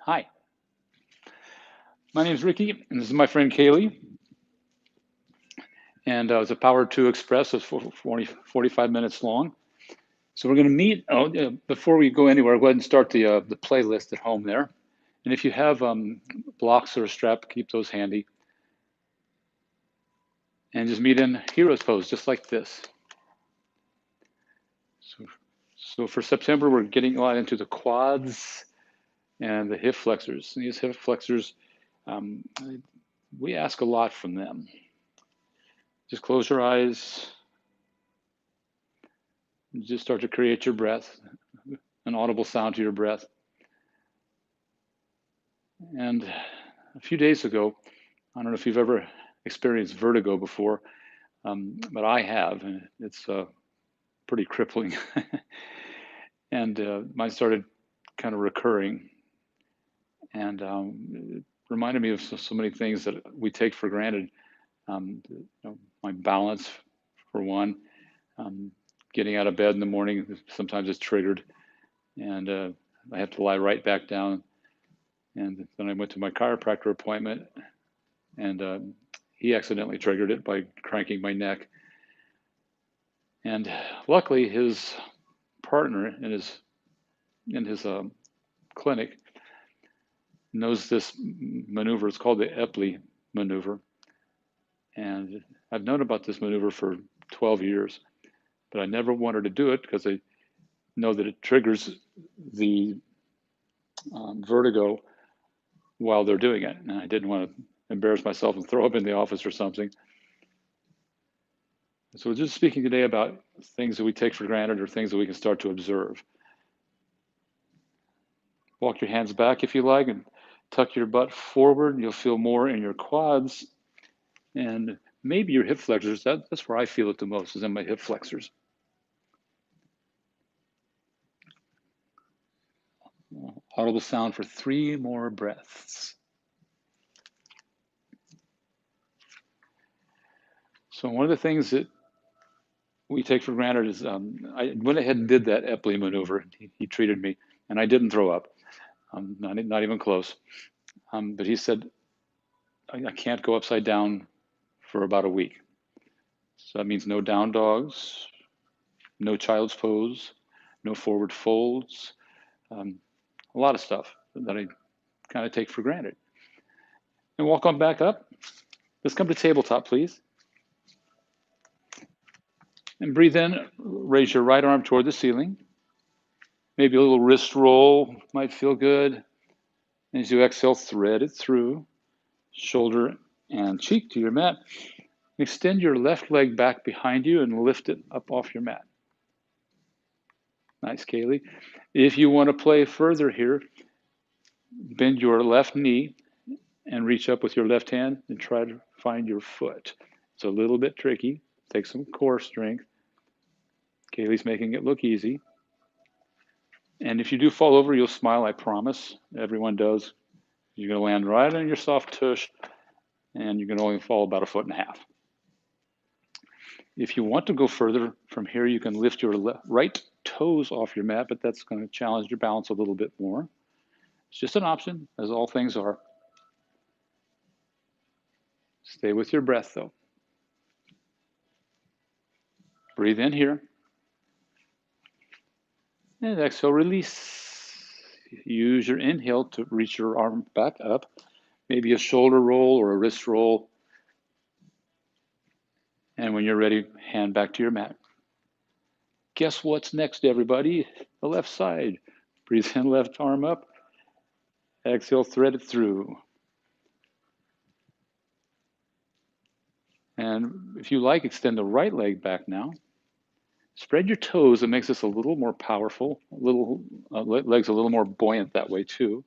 Hi, my name is Ricky, and this is my friend Kaylee. And it's a Power 2 Express. It's 45 minutes long. So we're going to meet. Before we go anywhere, go ahead and start the playlist at home there. And if you have blocks or a strap, keep those handy. And just meet in Hero's Pose, just like this. So for September, we're getting a lot into the quads and the hip flexors. And these hip flexors, um, we ask a lot from them. Just close your eyes. Just start to create your breath, an audible sound to your breath. And a few days ago, I don't know if you've ever experienced vertigo before, but I have, and it's pretty crippling. And mine started kind of recurring, and it reminded me of so many things that we take for granted. My balance, for one, getting out of bed in the morning, sometimes it's triggered, and I have to lie right back down. And then I went to my chiropractor appointment, and he accidentally triggered it by cranking my neck. And luckily, his partner in his clinic knows this maneuver. It's called the Epley Maneuver. And I've known about this maneuver for 12 years, but I never wanted to do it because I know that it triggers the vertigo while they're doing it. And I didn't want to embarrass myself and throw up in the office or something. So we're just speaking today about things that we take for granted or things that we can start to observe. Walk your hands back if you like and tuck your butt forward. You'll feel more in your quads and maybe your hip flexors. That's where I feel it the most, is in my hip flexors. Audible sound for 3 more breaths. So one of the things that we take for granted is I went ahead and did that Epley maneuver. He treated me, and I didn't throw up, not even close. But he said, I can't go upside down for about a week. So that means no down dogs, no child's pose, no forward folds, a lot of stuff that I kind of take for granted. And walk on back up. Let's come to tabletop, please. And breathe in, raise your right arm toward the ceiling. Maybe a little wrist roll might feel good. And as you exhale, thread it through, shoulder and cheek to your mat. Extend your left leg back behind you and lift it up off your mat. Nice, Kaylee. If you want to play further here, bend your left knee and reach up with your left hand and try to find your foot. It's a little bit tricky. Take some core strength. Kaylee's making it look easy. And if you do fall over, you'll smile, I promise. Everyone does. You're going to land right on your soft tush, and you're going to only fall about 1.5 feet. If you want to go further from here, you can lift your right toes off your mat, but that's going to challenge your balance a little bit more. It's just an option, as all things are. Stay with your breath, though. Breathe in here. And exhale, release. Use your inhale to reach your arm back up. Maybe a shoulder roll or a wrist roll. And when you're ready, hand back to your mat. Guess what's next, everybody? The left side. Breathe in, left arm up. Exhale, thread it through. And if you like, extend the right leg back now. Spread your toes. It makes this a little more powerful. Legs a little more buoyant that way too.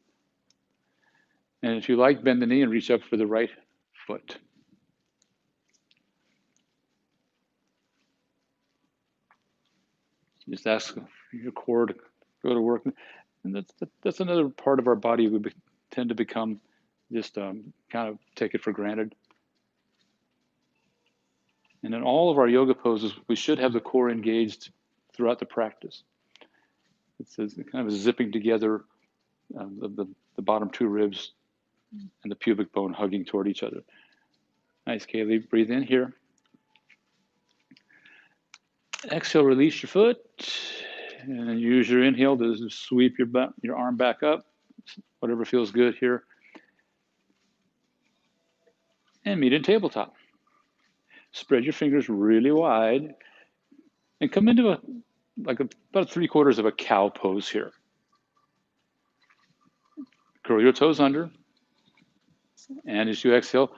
And if you like, bend the knee and reach up for the right foot. Just ask your core to go to work. And that's another part of our body we tend to become just kind of take it for granted. And in all of our yoga poses, we should have the core engaged throughout the practice. It's kind of a zipping together the bottom two ribs and the pubic bone hugging toward each other. Nice, Kaylee. Breathe in here. Exhale, release your foot. And use your inhale to sweep your arm back up. Whatever feels good here. And meet in tabletop. Spread your fingers really wide. And come into about 3/4 of a cow pose here. Curl your toes under. And as you exhale,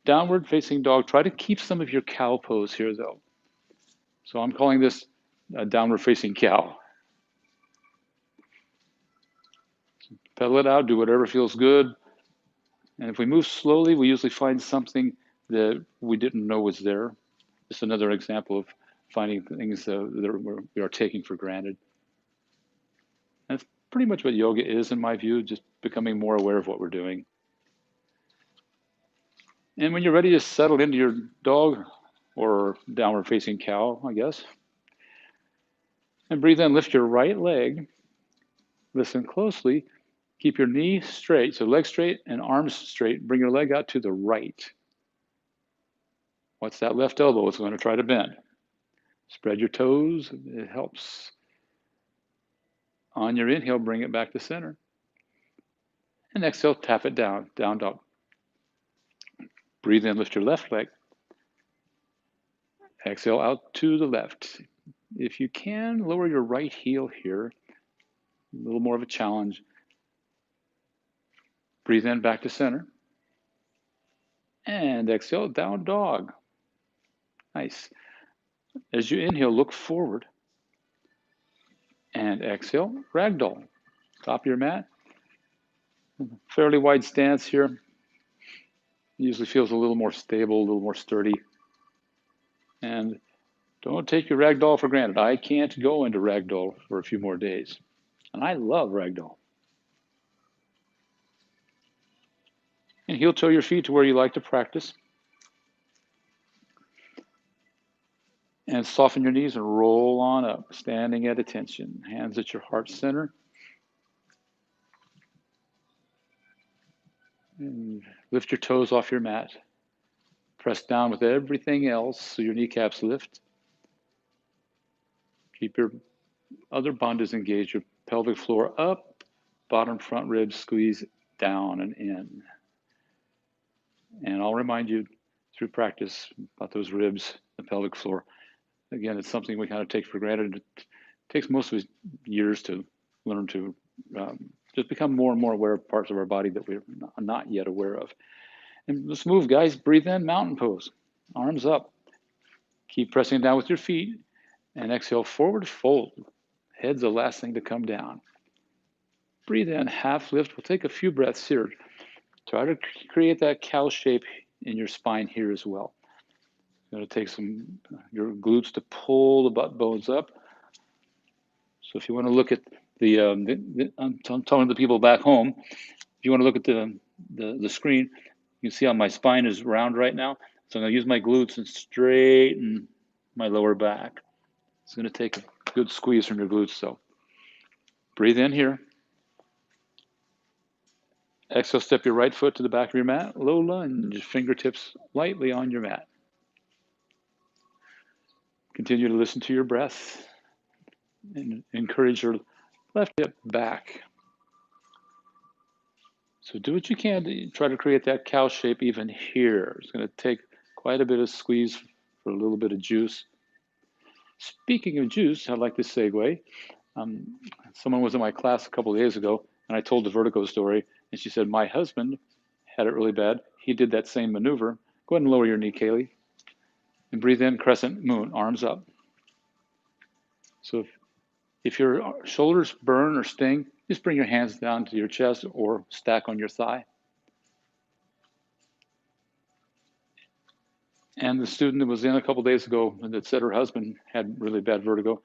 downward facing dog. Try to keep some of your cow pose here, though. So I'm calling this a downward facing cow. Pedal it out, do whatever feels good. And if we move slowly, we usually find something that we didn't know was there. Just another example of finding things that we are taking for granted. And that's pretty much what yoga is, in my view, just becoming more aware of what we're doing. And when you're ready to settle into your dog or downward facing cow, I guess, and breathe in, lift your right leg, listen closely, keep your knee straight, so legs straight and arms straight, bring your leg out to the right. What's that left elbow? It's going to try to bend. Spread your toes, it helps. On your inhale, bring it back to center. And exhale, tap it down, down dog. Breathe in, lift your left leg. Exhale out to the left. If you can, lower your right heel here. A little more of a challenge. Breathe in, back to center. And exhale, down dog. Nice. As you inhale, look forward. And exhale, ragdoll. Top of your mat. Fairly wide stance here. Usually feels a little more stable, a little more sturdy. And don't take your ragdoll for granted. I can't go into ragdoll for a few more days. And I love ragdoll. And heel toe your feet to where you like to practice. And soften your knees and roll on up, standing at attention. Hands at your heart center. And lift your toes off your mat. Press down with everything else so your kneecaps lift. Keep your other bandhas engaged, your pelvic floor up, bottom front ribs squeeze down and in. And I'll remind you through practice about those ribs, the pelvic floor. Again, it's something we kind of take for granted. It takes most of us years to learn to just become more and more aware of parts of our body that we're not yet aware of. And let's move, guys. Breathe in, mountain pose. Arms up. Keep pressing down with your feet. And exhale, forward fold. Head's the last thing to come down. Breathe in, half lift. We'll take a few breaths here. Try to create that cow shape in your spine here as well. You're going to take your glutes to pull the butt bones up. So if you want to look at I'm telling the people back home, if you want to look at the screen, you can see how my spine is round right now. So I'm going to use my glutes and straighten my lower back. It's going to take a good squeeze from your glutes. So breathe in here. Exhale, step your right foot to the back of your mat. Low lunge, fingertips lightly on your mat. Continue to listen to your breath and encourage your left hip back. So do what you can to try to create that cow shape even here. It's going to take quite a bit of squeeze for a little bit of juice. Speaking of juice, I'd like to segue. Someone was in my class a couple of days ago, and I told the vertigo story, and she said, my husband had it really bad. He did that same maneuver. Go ahead and lower your knee, Kaylee. And breathe in, crescent moon, arms up. So if your shoulders burn or sting, just bring your hands down to your chest or stack on your thigh. And the student that was in a couple of days ago that said her husband had really bad vertigo,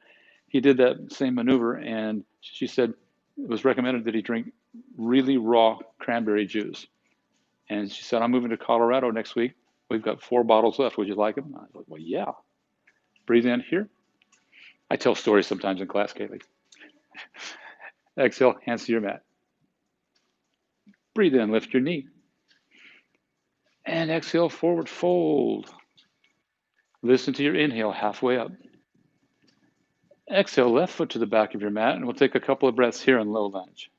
he did that same maneuver, and she said it was recommended that he drink really raw cranberry juice. And she said, I'm moving to Colorado next week. We've got 4 bottles left. Would you like them? I was like, well, yeah. Breathe in here. I tell stories sometimes in class, Kaylee. Exhale, hands to your mat. Breathe in, lift your knee. And exhale, forward fold. Listen to your inhale, halfway up. Exhale, left foot to the back of your mat, and we'll take a couple of breaths here in low lunge.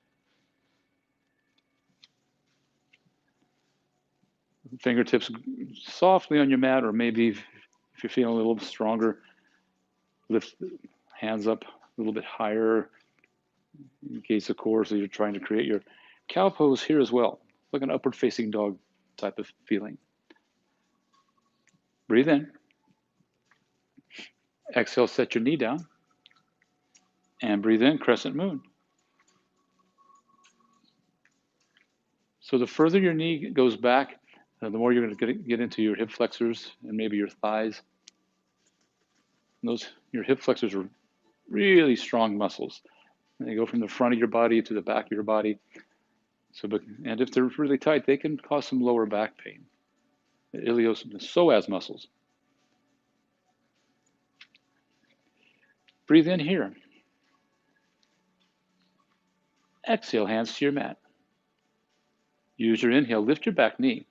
Fingertips softly on your mat, or maybe if you're feeling a little stronger, lift hands up a little bit higher in case, of course, you're trying to create your cow pose here as well, like an upward facing dog type of feeling. Breathe in. Exhale, set your knee down. And breathe in, crescent moon. So the further your knee goes back, the more you're going to get into your hip flexors and maybe your thighs. And your hip flexors are really strong muscles. And they go from the front of your body to the back of your body. And if they're really tight, they can cause some lower back pain. The ilios and the psoas muscles. Breathe in here. Exhale, hands to your mat. Use your inhale, lift your back knee.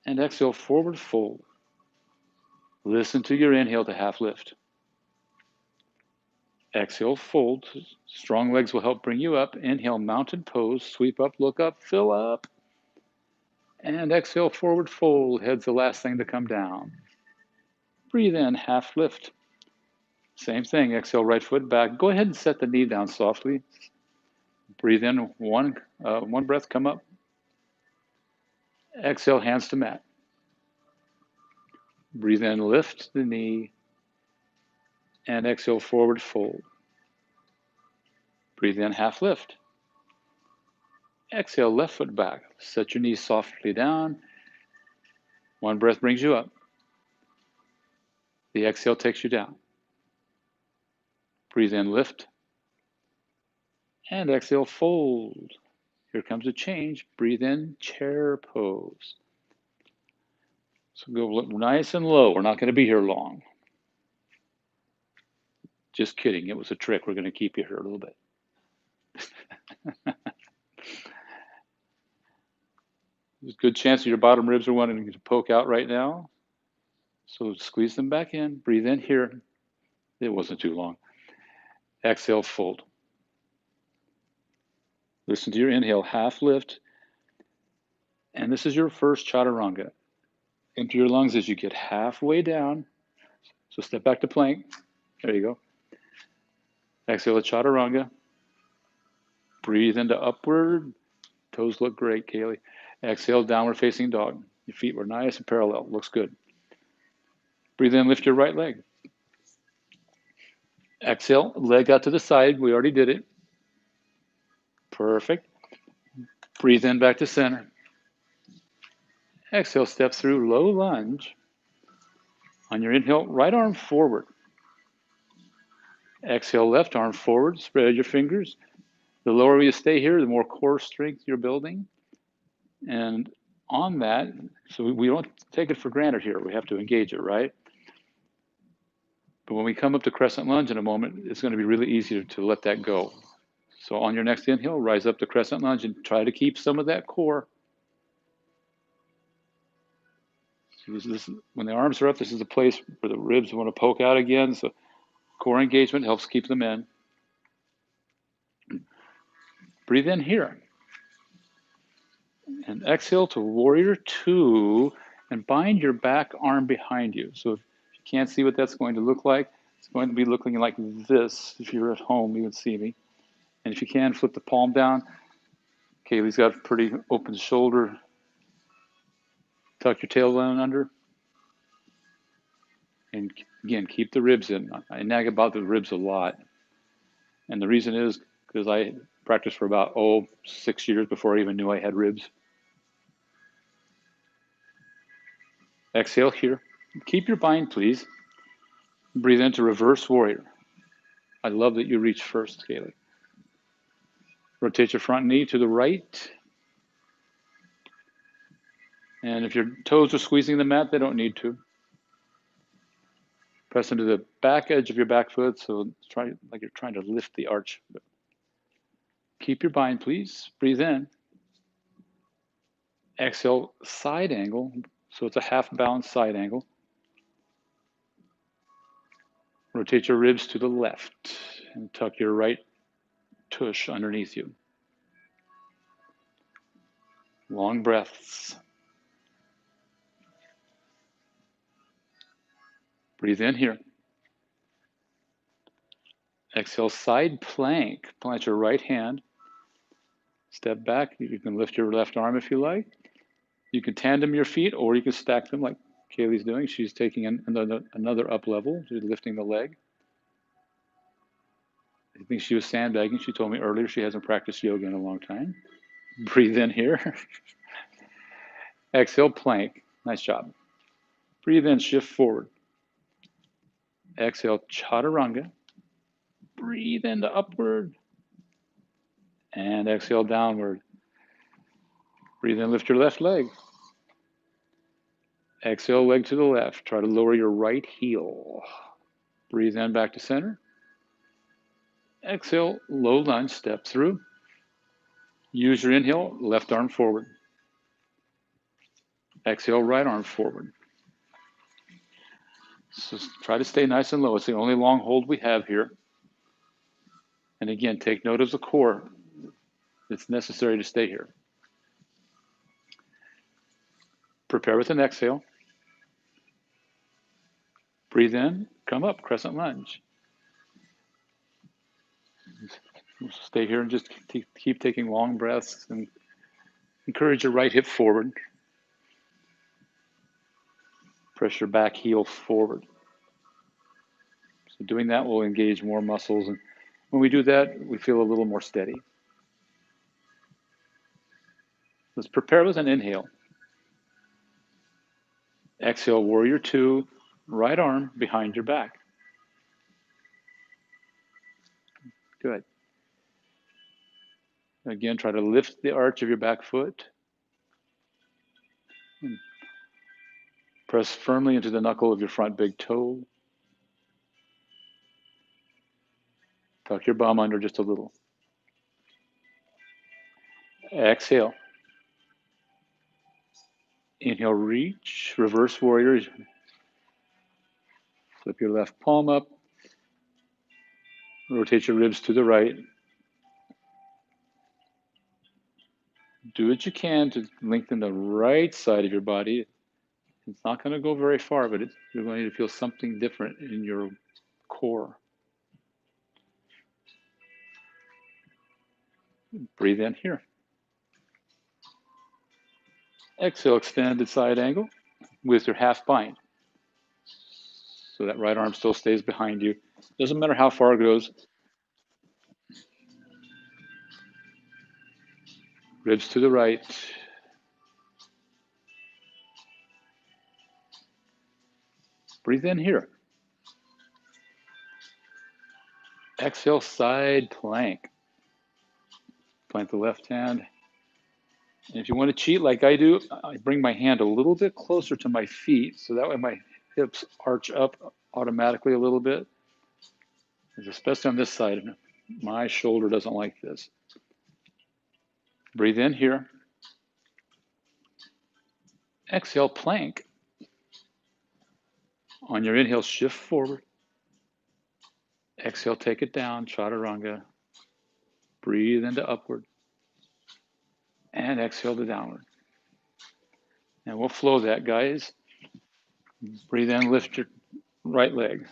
And exhale, forward fold. Listen to your inhale to half lift. Exhale, fold. Strong legs will help bring you up. Inhale, mountain pose. Sweep up, look up, fill up. And exhale, forward fold. Head's the last thing to come down. Breathe in, half lift. Same thing. Exhale, right foot back. Go ahead and set the knee down softly. Breathe in, one breath, come up. Exhale, hands to mat. Breathe in, lift the knee. And exhale, forward fold. Breathe in, half lift. Exhale, left foot back. Set your knees softly down. One breath brings you up. The exhale takes you down. Breathe in, lift. And exhale, fold. Here comes a change. Breathe in, chair pose. So go nice and low. We're not going to be here long. Just kidding. It was a trick. We're going to keep you here a little bit. There's a good chance that your bottom ribs are wanting to poke out right now. So squeeze them back in. Breathe in here. It wasn't too long. Exhale, fold. Listen to your inhale, half lift. And this is your first chaturanga. Empty your lungs as you get halfway down. So step back to plank. There you go. Exhale, chaturanga. Breathe into upward. Toes look great, Kaylee. Exhale, downward facing dog. Your feet were nice and parallel. Looks good. Breathe in, lift your right leg. Exhale, leg out to the side. We already did it. Perfect. Breathe in, back to center. Exhale, step through low lunge. On your inhale, right arm forward. Exhale, left arm forward. Spread your fingers. The lower you stay here, the more core strength you're building. And on that, so we don't take it for granted here. We have to engage it, right? But when we come up to crescent lunge in a moment, it's going to be really easy to let that go. So on your next inhale, rise up to crescent lunge and try to keep some of that core. So when the arms are up, this is the place where the ribs want to poke out again. So core engagement helps keep them in. Breathe in here. And exhale to warrior two and bind your back arm behind you. So if you can't see what that's going to look like, it's going to be looking like this. If you're at home, you would see me. And if you can, flip the palm down. Kaylee's got a pretty open shoulder. Tuck your tailbone under. And again, keep the ribs in. I nag about the ribs a lot. And the reason is because I practiced for about, 6 years before I even knew I had ribs. Exhale here. Keep your bind, please. Breathe into reverse warrior. I love that you reach first, Kaylee. Rotate your front knee to the right. And if your toes are squeezing the mat, they don't need to. Press into the back edge of your back foot, so try like you're trying to lift the arch. Keep your bind, please. Breathe in. Exhale, side angle. So it's a half bound side angle. Rotate your ribs to the left and tuck your right tush underneath you. Long breaths. Breathe in here. Exhale, side plank. Plant your right hand. Step back. You can lift your left arm if you like. You can tandem your feet, or you can stack them like Kaylee's doing. She's taking another up level. She's lifting the leg. I think she was sandbagging. She told me earlier she hasn't practiced yoga in a long time. Breathe in here. Exhale, plank. Nice job. Breathe in, shift forward. Exhale, chaturanga. Breathe into upward. And exhale, downward. Breathe in, lift your left leg. Exhale, leg to the left. Try to lower your right heel. Breathe in, back to center. Exhale, low lunge, step through. Use your inhale, left arm forward. Exhale, right arm forward. So try to stay nice and low. It's the only long hold we have here. And again, take note of the core. It's necessary to stay here. Prepare with an exhale. Breathe in, come up, crescent lunge. Stay here and just keep taking long breaths and encourage your right hip forward. Press your back heel forward. So doing that will engage more muscles. And when we do that, we feel a little more steady. Let's prepare with an inhale. Exhale, warrior two, right arm behind your back. Good. Again, try to lift the arch of your back foot. And press firmly into the knuckle of your front big toe. Tuck your bum under just a little. Exhale. Inhale, reach, reverse warrior. Flip your left palm up. Rotate your ribs to the right. Do what you can to lengthen the right side of your body. It's not going to go very far, but you're going to feel something different in your core. Breathe in here. Exhale, extended side angle with your half bind. So that right arm still stays behind you. Doesn't matter how far it goes. Ribs to the right. Breathe in here. Exhale, side plank. Plant the left hand. And if you want to cheat like I do, I bring my hand a little bit closer to my feet, so that way my hips arch up automatically a little bit. Especially on this side, my shoulder doesn't like this. Breathe in here. Exhale, plank. On your inhale, shift forward. Exhale, take it down, chaturanga. Breathe into upward. And exhale to downward. And we'll flow that, guys. Breathe in, lift your right leg.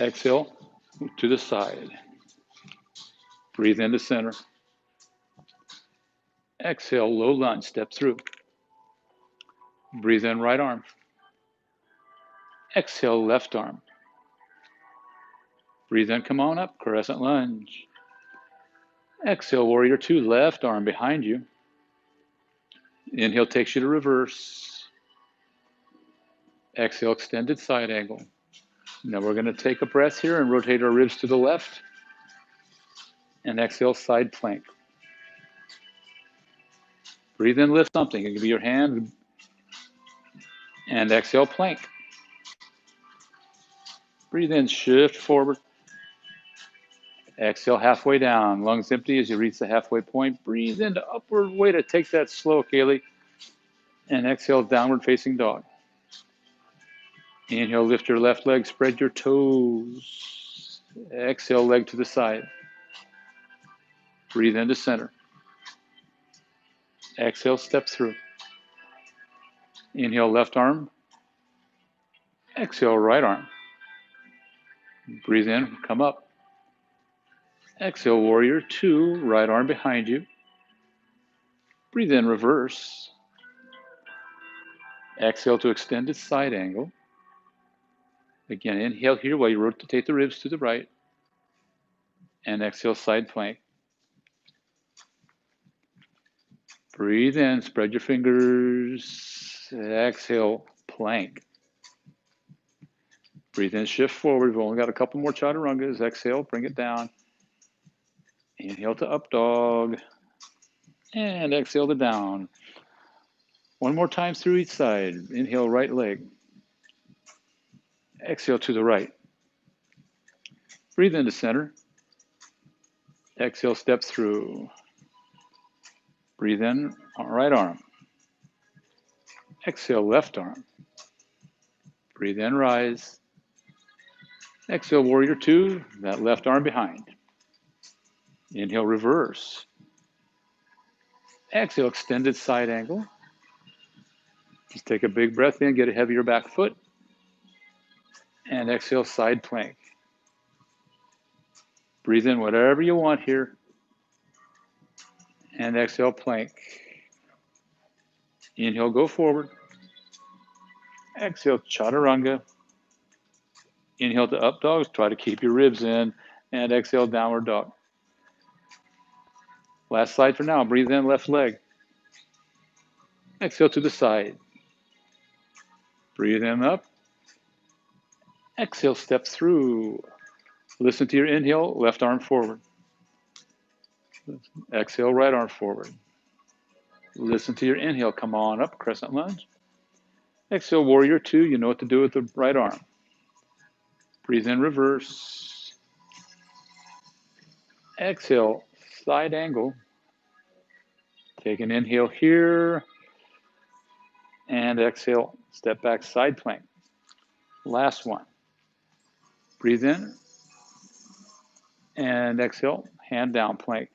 Exhale, to the side. Breathe into center. Exhale, low lunge, step through. Breathe in, right arm. Exhale, left arm. Breathe in, come on up, crescent lunge. Exhale, warrior two, left arm behind you. Inhale takes you to reverse. Exhale, extended side angle. Now we're going to take a breath here and rotate our ribs to the left. And exhale, side plank. Breathe in, lift something. It can be your hand. And exhale, plank. Breathe in, shift forward. Exhale halfway down. Lungs empty as you reach the halfway point. Breathe into upward way to take that slow, Kaylee. And exhale, downward facing dog. Inhale, lift your left leg, spread your toes. Exhale, leg to the side. Breathe into center. Exhale, step through. Inhale, left arm. Exhale, right arm. Breathe in, come up. Exhale, warrior two, right arm behind you. Breathe in, reverse. Exhale to extended side angle. Again, inhale here while you rotate the ribs to the right. And exhale, side plank. Breathe in, spread your fingers. Exhale, plank. Breathe in, shift forward. We've only got a couple more chaturangas. Exhale, bring it down. Inhale to up dog. And exhale to down. One more time through each side. Inhale, right leg. Exhale to the right. Breathe into center. Exhale, step through. Breathe in, right arm. Exhale, left arm. Breathe in, rise. Exhale, warrior two, that left arm behind. Inhale, reverse. Exhale, extended side angle. Just take a big breath in, get a heavier back foot. And exhale, side plank. Breathe in whatever you want here. And exhale, plank. Inhale, go forward. Exhale, chaturanga. Inhale to up dogs. Try to keep your ribs in. And exhale, downward dog. Last slide for now. Breathe in, left leg. Exhale to the side. Breathe in, up. Exhale, step through. Listen to your inhale, left arm forward. Exhale, right arm forward. Listen to your inhale, come on up, crescent lunge. Exhale, warrior two, you know what to do with the right arm. Breathe in, reverse. Exhale, side angle. Take an inhale here. And exhale, step back, side plank. Last one. Breathe in. And exhale, hand down plank.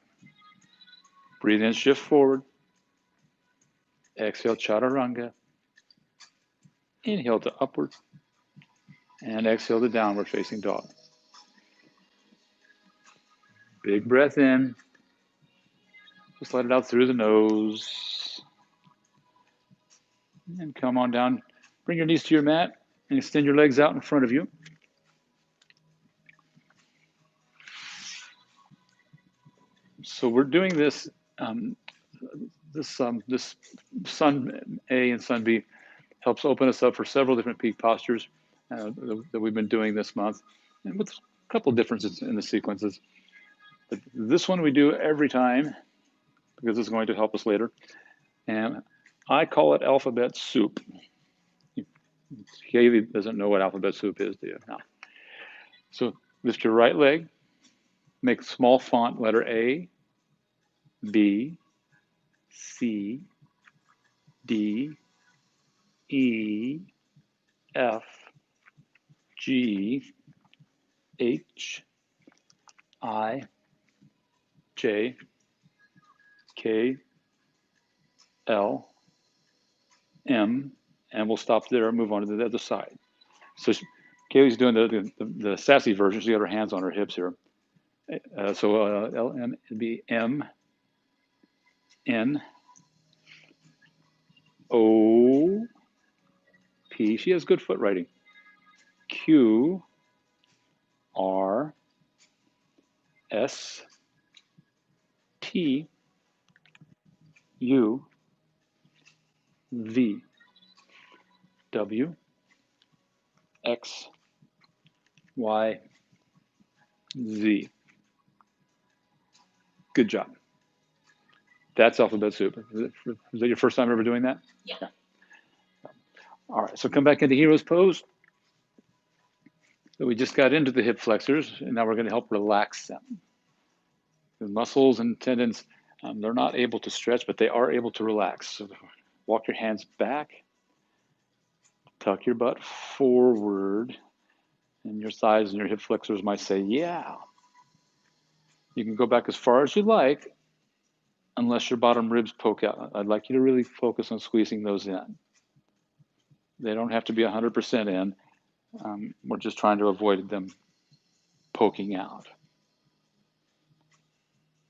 Breathe in, shift forward. Exhale, chaturanga. Inhale to upward. And exhale to downward facing dog. Big breath in. Just let it out through the nose. And come on down. Bring your knees to your mat and extend your legs out in front of you. So we're doing this, this Sun A and Sun B helps open us up for several different peak postures that we've been doing this month, and with a couple differences in the sequences. But this one we do every time because it's going to help us later. And I call it alphabet soup. Haley doesn't know what alphabet soup is, do you? No. So lift your right leg, make small font letter A, B, C, D, E, F, G, H, I, J, K, L, M, and we'll stop there and move on to the other side. So Kaylee's doing the sassy version. She's got her hands on her hips here. So L, M, it'd be M, N, O, P. She has good foot writing. Q, R, S, T, U, V, W, X, Y, Z. Good job. That's alphabet soup. Is that your first time ever doing that? Yeah. All right, so come back into hero's pose. So we just got into the hip flexors, and now we're going to help relax them. The muscles and tendons, they're not able to stretch, but they are able to relax. So walk your hands back, tuck your butt forward, and your thighs and your hip flexors might say, yeah. You can go back as far as you like, unless your bottom ribs poke out. I'd like you to really focus on squeezing those in. They don't have to be 100% in. We're just trying to avoid them poking out.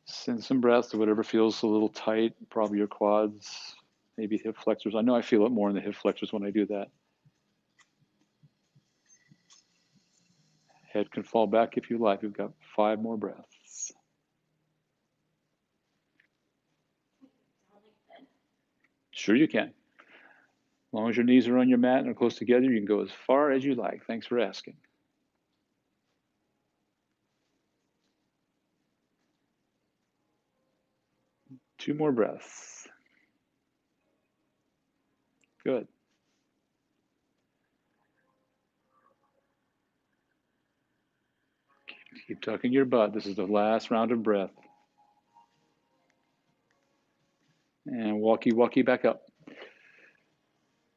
Send some breath to whatever feels a little tight, probably your quads, maybe hip flexors. I know I feel it more in the hip flexors when I do that. Head can fall back if you like. We've got 5 more breaths. Sure you can. As long as your knees are on your mat and are close together, you can go as far as you like. Thanks for asking. Two more breaths. Good. Keep tucking your butt. This is the last round of breath. And walkie back up.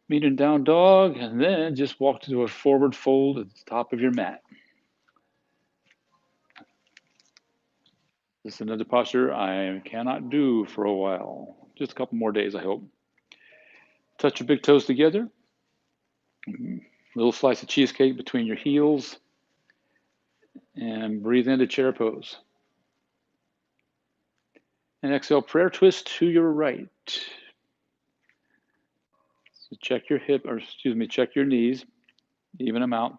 Meet in down dog, and then just walk to a forward fold at the top of your mat. This is another posture I cannot do for a while. Just a couple more days, I hope. Touch your big toes together. Little slice of cheesecake between your heels. And breathe into chair pose. And exhale, prayer twist to your right. So check your check your knees, even them out.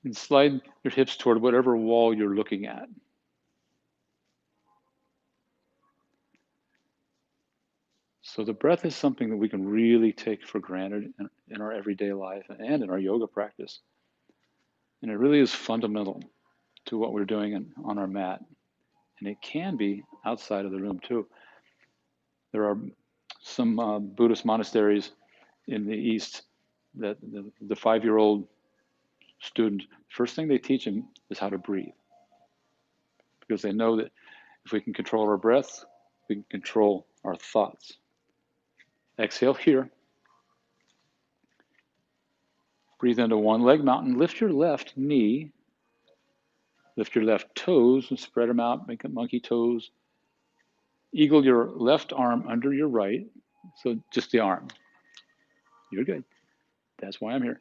And slide your hips toward whatever wall you're looking at. So the breath is something that we can really take for granted in our everyday life and in our yoga practice. And it really is fundamental to what we're doing on our mat. And it can be outside of the room too. There are some Buddhist monasteries in the East that the 5-year-old student, first thing they teach them is how to breathe. Because they know that if we can control our breath, we can control our thoughts. Exhale here. Breathe into one leg mountain. Lift your left knee. Lift your left toes and spread them out. Make a monkey toes. Eagle your left arm under your right. So just the arm. You're good. That's why I'm here.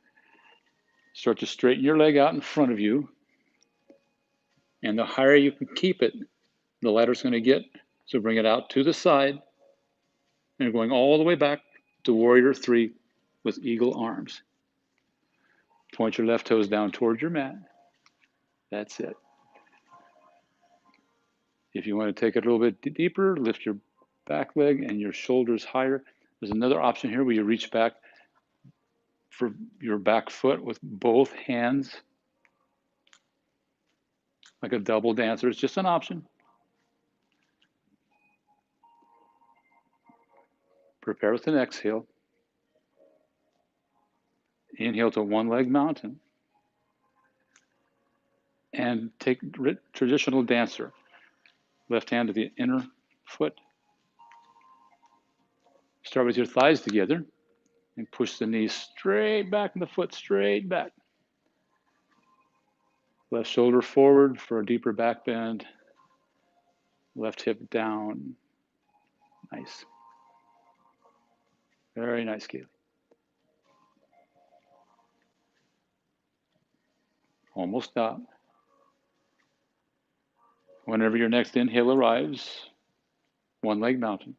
Start to straighten your leg out in front of you. And the higher you can keep it, the lighter it's going to get. So bring it out to the side. And going all the way back to Warrior 3 with eagle arms. Point your left toes down towards your mat. That's it. If you want to take it a little bit deeper, lift your back leg and your shoulders higher. There's another option here where you reach back for your back foot with both hands, like a double dancer. It's just an option. Prepare with an exhale. Inhale to one leg mountain. And take traditional dancer. Left hand to the inner foot. Start with your thighs together and push the knees straight back and the foot straight back. Left shoulder forward for a deeper back bend. Left hip down. Nice. Very nice, Kaylee. Almost stop. Whenever your next inhale arrives, one leg mountain.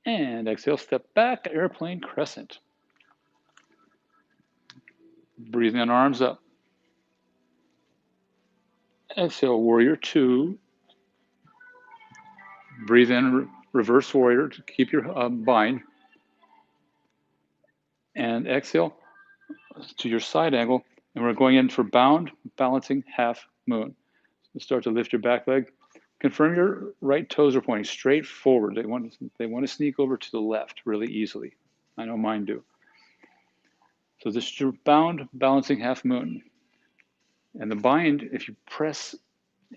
And exhale, step back, airplane crescent. Breathe in, arms up. Exhale, warrior 2. Breathe in, reverse warrior to keep your bind. And exhale to your side angle. And we're going in for bound, balancing half moon. So start to lift your back leg. Confirm your right toes are pointing straight forward. They want to sneak over to the left really easily. I know mine do. So this is your bound, balancing half moon. And the bind, if you press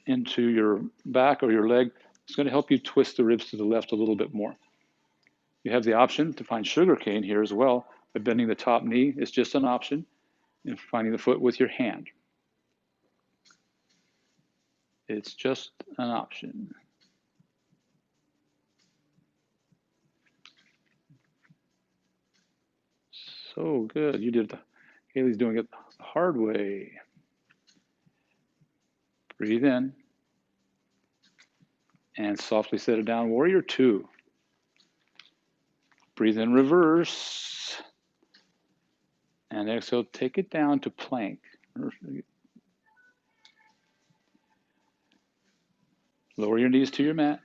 into your back or your leg, it's going to help you twist the ribs to the left a little bit more. You have the option to find sugar cane here as well by bending the top knee. It's just an option. And finding the foot with your hand. It's just an option. So good. You did it. Haley's doing it the hard way. Breathe in. And softly set it down. Warrior two. Breathe in reverse. And exhale, take it down to plank. Lower your knees to your mat.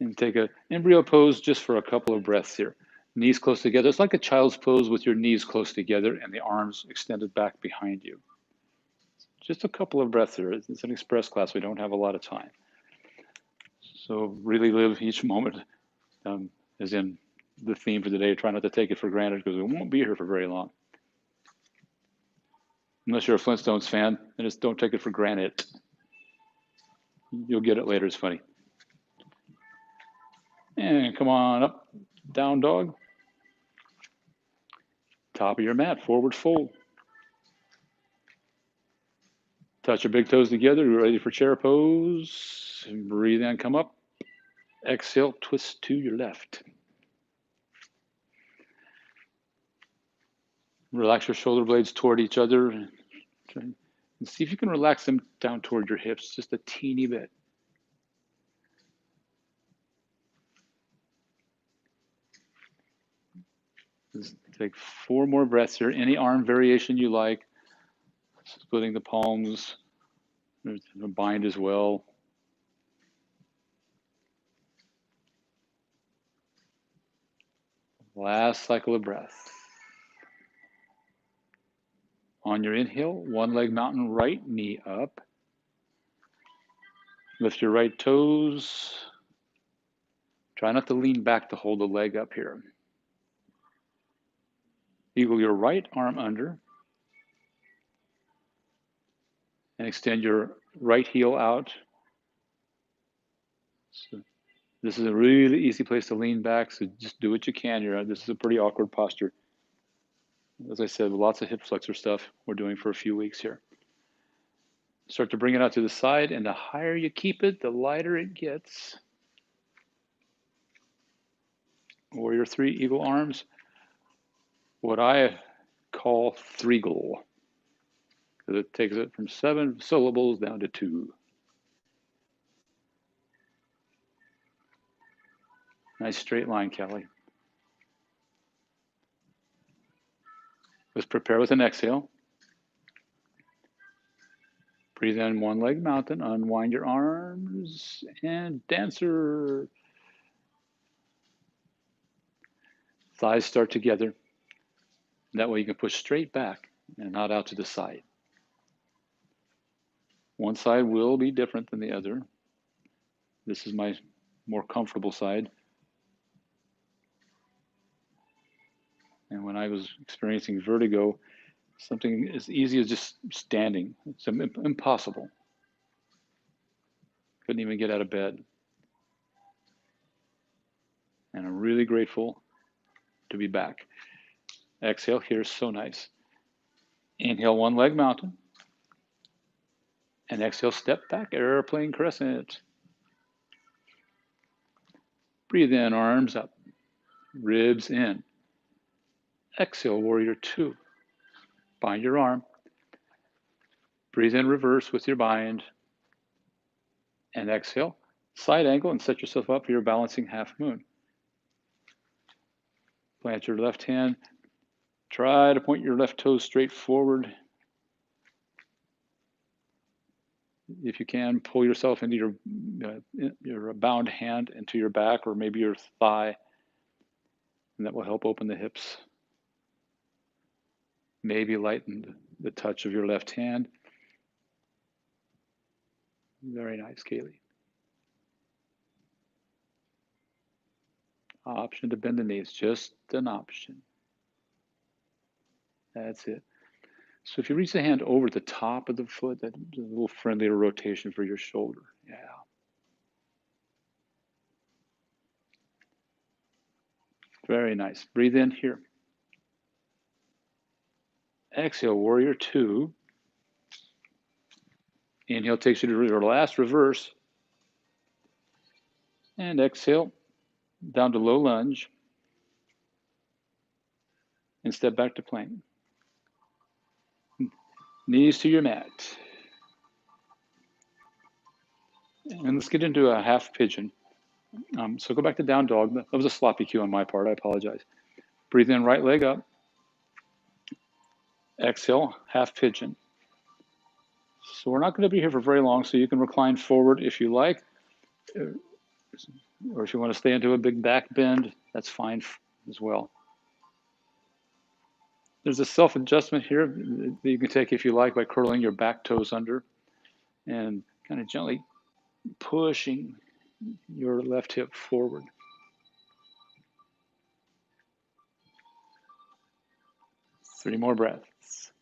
And take an embryo pose just for a couple of breaths here. Knees close together. It's like a child's pose with your knees close together and the arms extended back behind you. Just a couple of breaths here. It's an express class. We don't have a lot of time. So really live each moment, as in the theme for today. Try not to take it for granted because we won't be here for very long. Unless you're a Flintstones fan, then just don't take it for granted. You'll get it later. It's funny. And come on up, down dog. Top of your mat, forward fold. Touch your big toes together. You're ready for chair pose. Breathe in, come up. Exhale, twist to your left. Relax your shoulder blades toward each other. And see if you can relax them down toward your hips just a teeny bit. Just take 4 more breaths here. Any arm variation you like. Splitting the palms. There's a bind as well. Last cycle of breath. On your inhale, one leg mountain, right knee up. Lift your right toes. Try not to lean back to hold the leg up here. Eagle your right arm under. And extend your right heel out. So this is a really easy place to lean back, so just do what you can here. This is a pretty awkward posture. As I said, lots of hip flexor stuff we're doing for a few weeks here. Start to bring it out to the side, and the higher you keep it, the lighter it gets. Warrior three, eagle arms. What I call threegle, because it takes it from 7 syllables down to 2. Nice straight line, Kelly. Let's prepare with an exhale. Breathe in, one leg mountain, unwind your arms, and dancer. Thighs start together. That way you can push straight back and not out to the side. One side will be different than the other. This is my more comfortable side. And when I was experiencing vertigo, something as easy as just standing, it's impossible. Couldn't even get out of bed. And I'm really grateful to be back. Exhale here, so nice. Inhale, one leg mountain. And exhale, step back, airplane crescent. Breathe in, arms up, ribs in. Exhale, warrior two. Bind your arm. Breathe in reverse with your bind. And exhale, side angle, and set yourself up for your balancing half moon. Plant your left hand. Try to point your left toes straight forward. If you can, pull yourself into your bound hand into your back or maybe your thigh, and that will help open the hips. Maybe lighten the touch of your left hand. Very nice, Kaylee. Option to bend the knees, just an option. That's it. So if you reach the hand over the top of the foot, that's a little friendlier rotation for your shoulder. Yeah. Very nice. Breathe in here. Exhale, warrior two. Inhale takes you to your last reverse. And exhale, down to low lunge. And step back to plank. Knees to your mat. And let's get into a half pigeon. So go back to down dog. That was a sloppy cue on my part. I apologize. Breathe in, right leg up. Exhale, half pigeon. So we're not going to be here for very long, so you can recline forward if you like. Or if you want to stay into a big back bend, that's fine as well. There's a self-adjustment here that you can take if you like by curling your back toes under and kind of gently pushing your left hip forward. Three more breaths.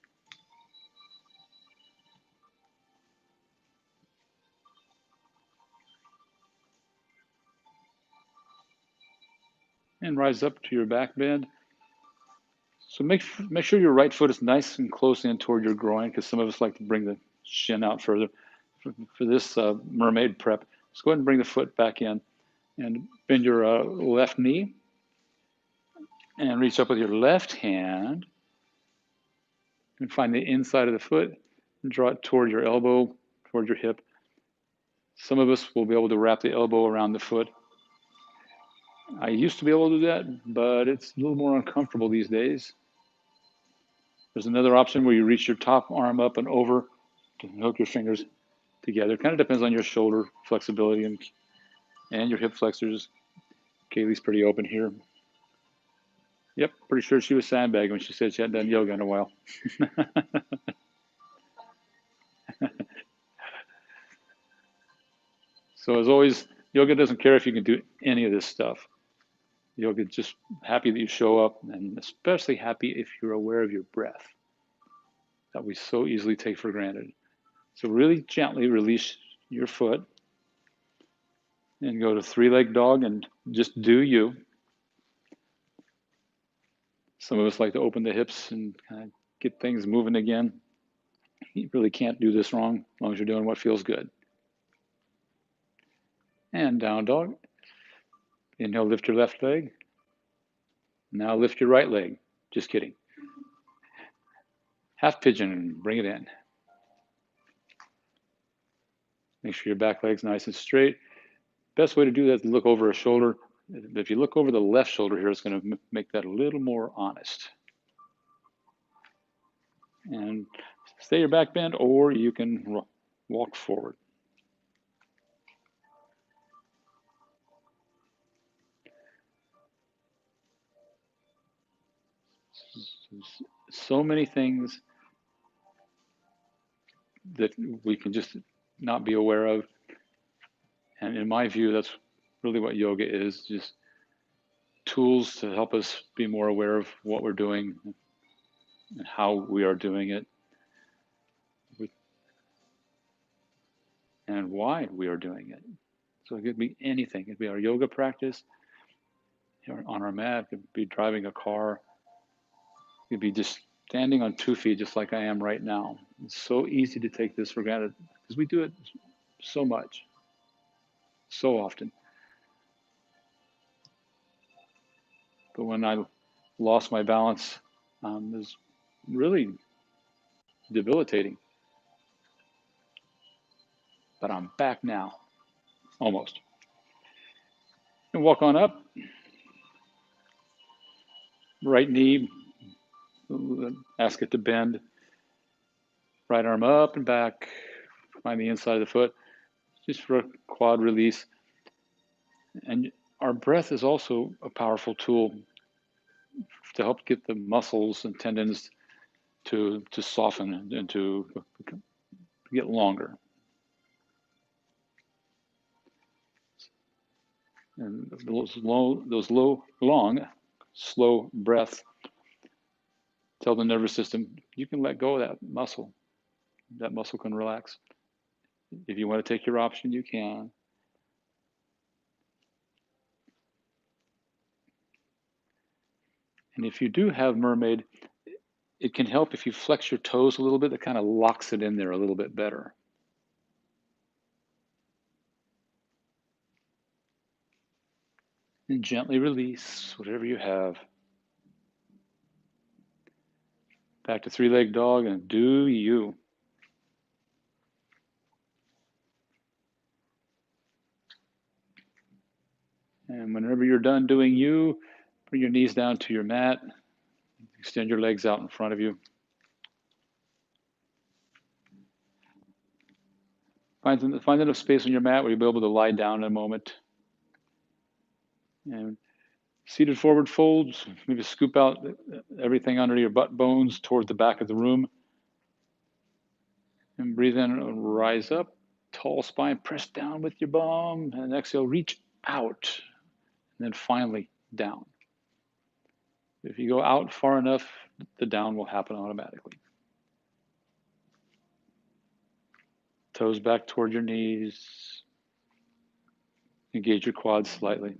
And rise up to your back bend. So make sure your right foot is nice and close in toward your groin, because some of us like to bring the shin out further. For this mermaid prep, just go ahead and bring the foot back in and bend your left knee and reach up with your left hand and find the inside of the foot and draw it toward your elbow, toward your hip. Some of us will be able to wrap the elbow around the foot. I used to be able to do that, but it's a little more uncomfortable these days. There's another option where you reach your top arm up and over to hook your fingers together. Kind of depends on your shoulder flexibility and your hip flexors. Kaylee's pretty open here. Yep, pretty sure she was sandbagging when she said she hadn't done yoga in a while. So as always, yoga doesn't care if you can do any of this stuff. Yoga is just happy that you show up, and especially happy if you're aware of your breath that we so easily take for granted. So really gently release your foot and go to three-leg dog and just do you. Some of us like to open the hips and kind of get things moving again. You really can't do this wrong as long as you're doing what feels good. And down dog. Inhale, lift your left leg. Now lift your right leg. Just kidding. Half pigeon, bring it in. Make sure your back leg's nice and straight. Best way to do that is to look over a shoulder. If you look over the left shoulder here, it's going to make that a little more honest. And stay your back bend, or you can walk forward. So many things that we can just not be aware of. And in my view, that's really what yoga is, just tools to help us be more aware of what we're doing and how we are doing it and why we are doing it. So it could be anything. It could be our yoga practice, on our mat, it could be driving a car, it could be just standing on 2 feet just like I am right now. It's so easy to take this for granted because we do it so much, so often. But when I lost my balance, it was really debilitating. But I'm back now, almost. And walk on up. Right knee, ask it to bend. Right arm up and back. Find the inside of the foot, just for a quad release. And our breath is also a powerful tool to help get the muscles and tendons to soften and to get longer. And those long, slow breaths Tell the nervous system, you can let go of that muscle. That muscle can relax. If you want to take your option, you can. And if you do have mermaid, it can help if you flex your toes a little bit. That kind of locks it in there a little bit better. And gently release whatever you have. Back to three-legged dog and do you. And whenever you're done doing you, bring your knees down to your mat. Extend your legs out in front of you. Find enough space on your mat where you'll be able to lie down in a moment. And seated forward folds, maybe scoop out everything under your butt bones toward the back of the room. And breathe in and rise up. Tall spine, press down with your bum. And exhale, reach out. And then finally down. If you go out far enough, the down will happen automatically. Toes back toward your knees. Engage your quads slightly.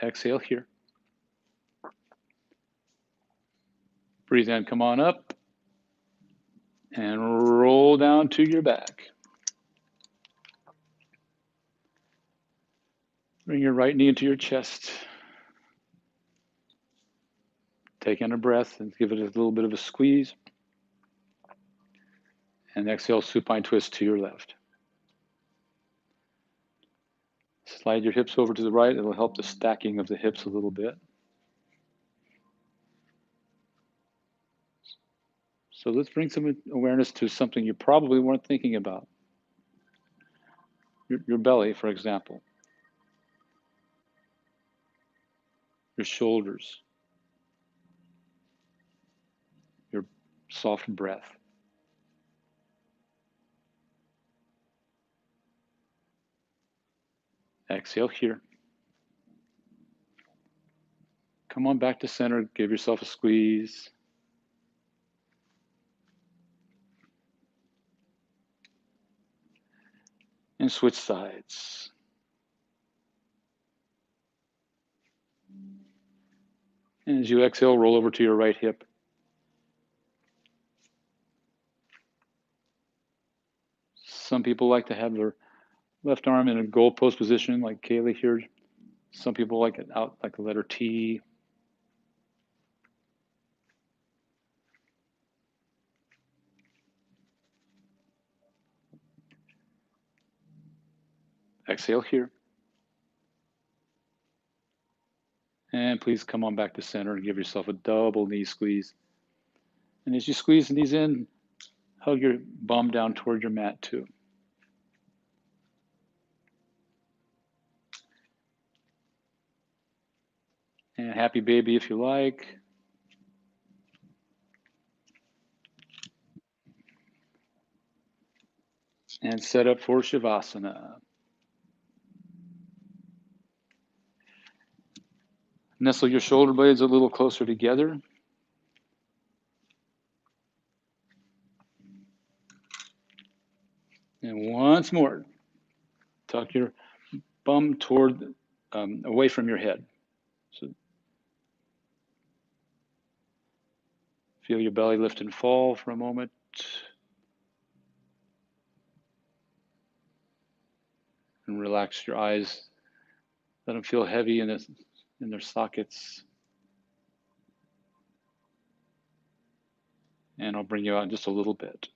Exhale here. Breathe in, come on up. And roll down to your back. Bring your right knee into your chest. Take in a breath and give it a little bit of a squeeze. And exhale, supine twist to your left. Slide your hips over to the right. It'll help the stacking of the hips a little bit. So let's bring some awareness to something you probably weren't thinking about. Your belly, for example. Your shoulders. Your soft breath. Exhale here. Come on back to center. Give yourself a squeeze. And switch sides. And as you exhale, roll over to your right hip. Some people like to have their left arm in a goal post position, like Kaylee here. Some people like it out like the letter T. Exhale here. And please come on back to center and give yourself a double knee squeeze. And as you squeeze the knees in, hug your bum down toward your mat too. And happy baby if you like. And set up for Shavasana. Nestle your shoulder blades a little closer together. And once more, tuck your bum toward, away from your head. So feel your belly lift and fall for a moment. And relax your eyes. Let them feel heavy in their sockets. And I'll bring you out in just a little bit.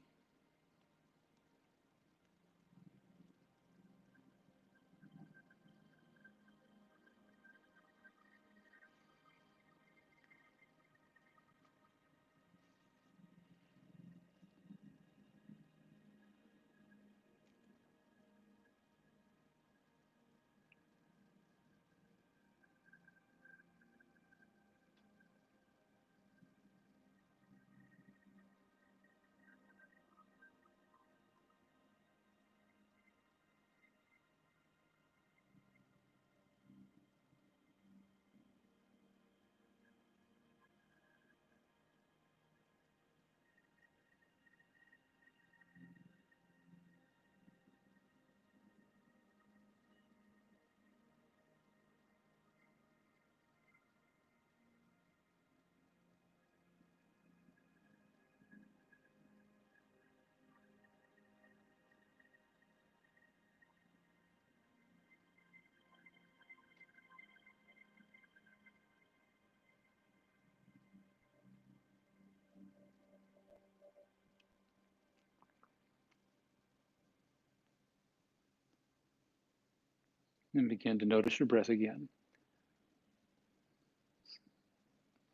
And begin to notice your breath again.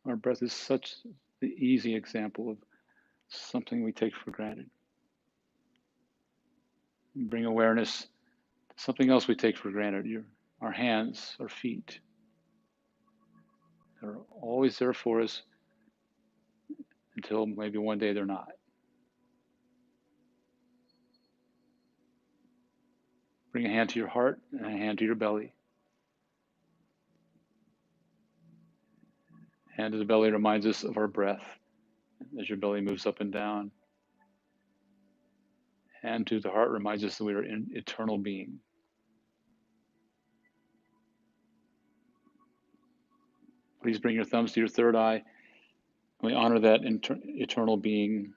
Our breath is such the easy example of something we take for granted. Bring awareness to something else we take for granted. Our hands, our feet. They're always there for us until maybe one day they're not. Bring a hand to your heart and a hand to your belly. Hand to the belly reminds us of our breath as your belly moves up and down. Hand to the heart reminds us that we are an eternal being. Please bring your thumbs to your third eye. We honor that eternal being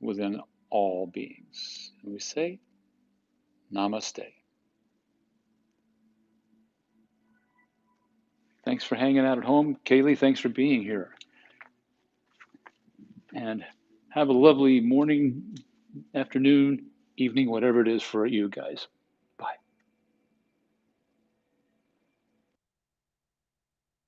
within all beings. And we say, Namaste. Thanks for hanging out at home. Kaylee, thanks for being here. And have a lovely morning, afternoon, evening, whatever it is for you guys.